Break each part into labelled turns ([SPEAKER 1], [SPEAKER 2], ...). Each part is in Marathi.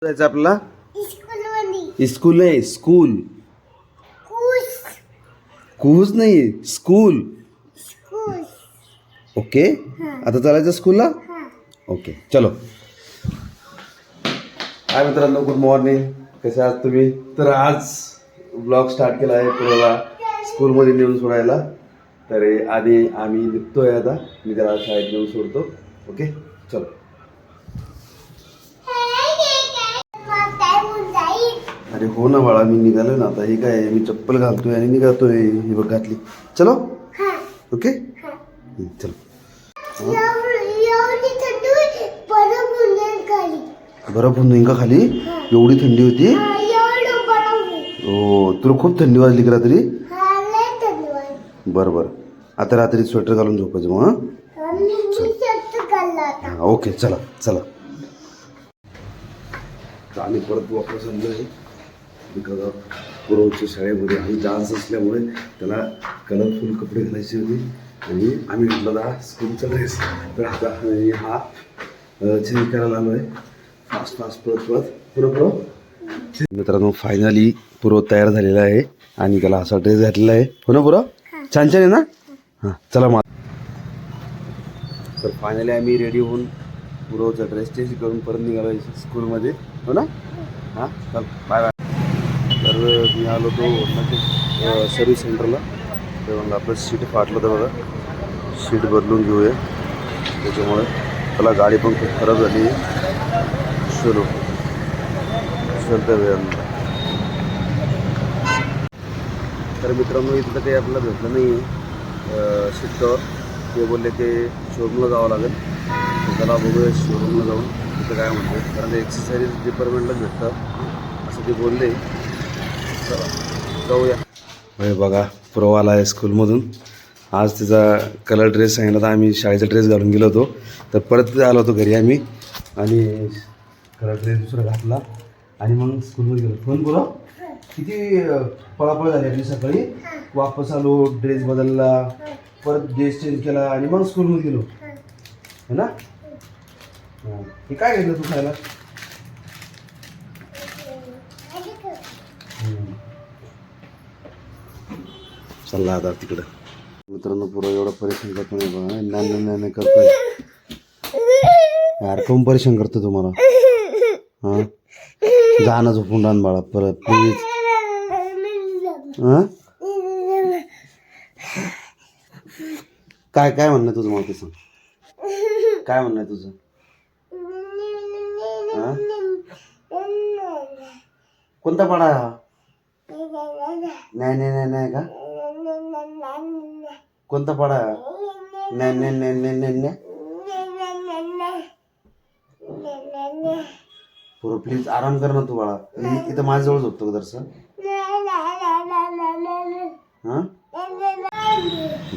[SPEAKER 1] जायचं आपल्याला
[SPEAKER 2] स्कूलमध्ये
[SPEAKER 1] स्कूल आहे स्कूल
[SPEAKER 2] कूस
[SPEAKER 1] कुहूच नाही स्कूल
[SPEAKER 2] स्कूल
[SPEAKER 1] ओके आता चालायचं स्कूलला
[SPEAKER 2] हां
[SPEAKER 1] ओके चलो हाय मित्रांनो गुड मॉर्निंग कसे आहात तुम्ही तर आज ब्लॉग स्टार्ट केला आहे पुण्याला स्कूलमध्ये नेऊन सोडायला तर आधी आम्ही निघतोय आता मी त्याला शाळेत नेऊन सोडतो ओके चलो अरे हो ना बाळा मी निघालो ना आता हे काय मी चप्पल घालतोय आणि निघातोय ही बघ घातली चलो ओके चलो बर्फ होऊन का खाली एवढी थंडी होती हो तुला खूप थंडी वाजली का रात्री बरं बरं आता रात्री स्वेटर घालून झोपायचं मग हां ओके चला चला आम्ही परत वापस आणलो आहे बिकॉज ऑफ पुरवच्या शाळेमध्ये आणि डान्स असल्यामुळे त्याला कलरफुल कपडे घालायचे होते आणि आम्ही म्हटलं होता स्कूलचा ड्रेस तर आता हा चेंज करायला आलो आहे फास्ट फास्ट पळत पुरं मित्रांनो फायनली पुरव तयार झालेला आहे आणि त्याला असा ड्रेस घातलेला आहे हो ना पुरव छान छान आहे ना हां चला मग तर फायनली आम्ही रेडी होऊन पुरवचा ड्रेस चेंज करून परत निघालो स्कूलमध्ये हो ना हां चल बाय बाय तर मी आलो तो सर्व्हिस सेंटरला तर म्हणलं आपलं सीट फाटलं तर बघा सीट बदलून घेऊया त्याच्यामुळे त्याला गाडी पण खूप खराब झाली आहे चलो चलत्या वेळानंतर तर मित्रांनो इथलं काही आपल्याला भेटलं नाही आहे सीटवर ते बोलले की शोरूमला जावं लागेल तर त्याला बघूया शोरूमला जाऊन तिथं काय म्हणते कारण ते एक्सरसाइज डिपार्टमेंटलाच भेटतं असं ते बोलले चला जाऊया होय बघा पुरव आला आहे स्कूलमधून आज तिचा कलर ड्रेस सांगितला तर आम्ही शाळेचा ड्रेस घालून गेलो होतो तर परत आलो होतो घरी आम्ही आणि कलर ड्रेस दुसरा घातला आणि मग स्कूलमध्ये गेलो फोन पुरव किती पळापळ झाली आपली सकाळी वापस आलो ड्रेस बदलला परत ड्रेस चेंज केला आणि मग स्कूलमध्ये गेलो है ना हां हे काय घेतलं तू खायला चालला आता तिकडं मित्रांनो पुरं एवढं परेशान करतो नाही बघा नाही करतोय यार कोण परेशान करतो तुम्हाला हां जाणं झोपून राहून बाळा परत प्लीज हां काय काय म्हणणं तुझं मला तसं काय म्हणणं आहे तुझं हां कोणता पाडा हा नाही का कोणता पाडा नाही पुरं प्लीज आराम कर ना तू बाळा इथं माझ्याजवळ झोपतो का दरसं हां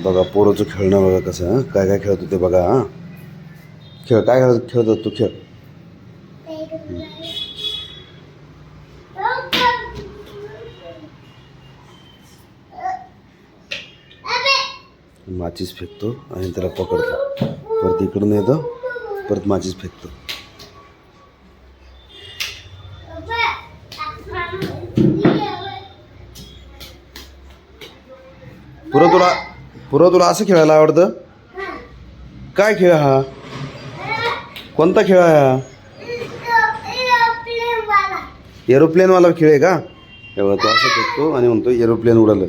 [SPEAKER 1] बघा पोरोचं खेळणं बघा कसं काय काय खेळत होते बघा हां खेळ काय खेळत तू खेळ माचीस फेकतो आणि त्याला पकडतो परत इकडून येतो परत माचीस फेकतो पुरं तुला असं खेळायला आवडतं काय खेळ हा कोणता खेळ आहे हा एरोप्लेनवाला खेळ आहे का एवढा तो असं फेकतो आणि म्हणतो एरोप्लेन उडालं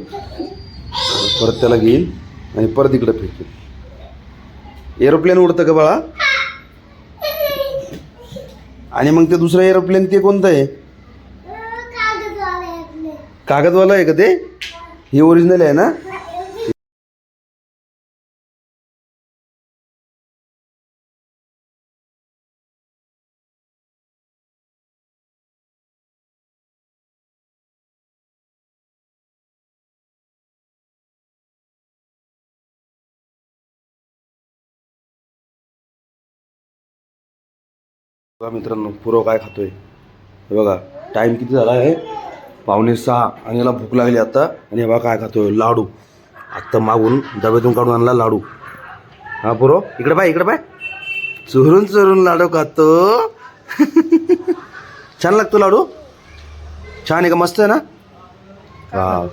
[SPEAKER 1] परत त्याला घेईल आणि परत इकडं फेकतो एरोप्लेन उडतं का बाळा आणि मग ते दुसरं एरोप्लेन ते कोणतं आहे कागदवाला आहे का ते हे ओरिजिनल आहे ना बघा मित्रांनो पुरव काय खातोय हे बघा टाईम किती झाला आहे 5:45 आणि याला भूक लागली आता आणि हे बघा काय खातोय लाडू आत्ता मागून डब्यातून काढून आणला लाडू हा पुरव इकडे पाय चोरून लाडू खातो छान लागतो लाडू छान आहे का मस्त आहे ना हा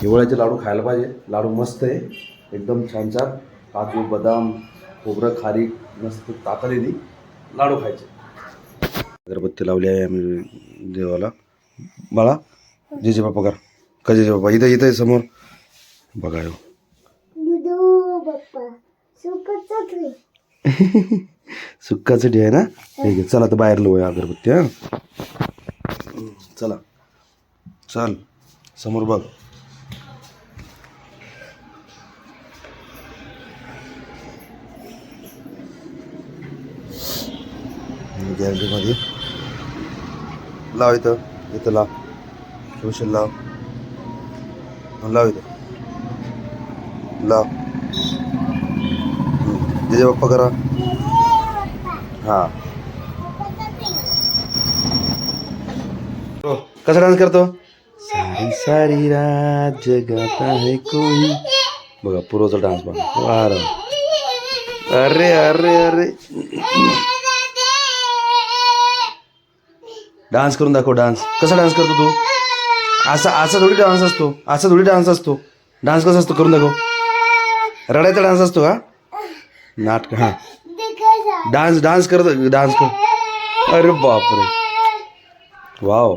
[SPEAKER 1] हिवाळ्याचे लाडू खायला पाहिजे लाडू मस्त आहे एकदम छान छान काजू बदाम खोबरं खारीक मस्त तातलेली लाडू खायचे अगरबत्ती लावली आहे आम्ही देवाला बाळा जेजे बाप्पा कर का जेजे बाप्पा इथं इथं आहे समोर बघा हो.
[SPEAKER 2] दुधू बाप्पा सुकट
[SPEAKER 1] सुक्कासाठी आहे ना ठीक आहे चला तर बाहेर लावूया अगरबत्ती हा चला चल समोर बघ गॅलरीमध्ये लाव इथं इथं लाव सोशल लाव लाव इथं लाव जेजे बाप्पा करा हां कसा डान्स करतो सारी सारी रात जगाता है कोई बघा पूर्वचा डान्स बघा वार अरे अरे अरे डान्स करून दाखव डान्स कसा डान्स करतो तू असा असा थोडी डान्स असतो असा थोडी डान्स असतो डान्स कसा असतो करून दाखव रडायचा डान्स असतो का नाटक हां डान्स डान्स करत डान्स कर अरे बापरे वाव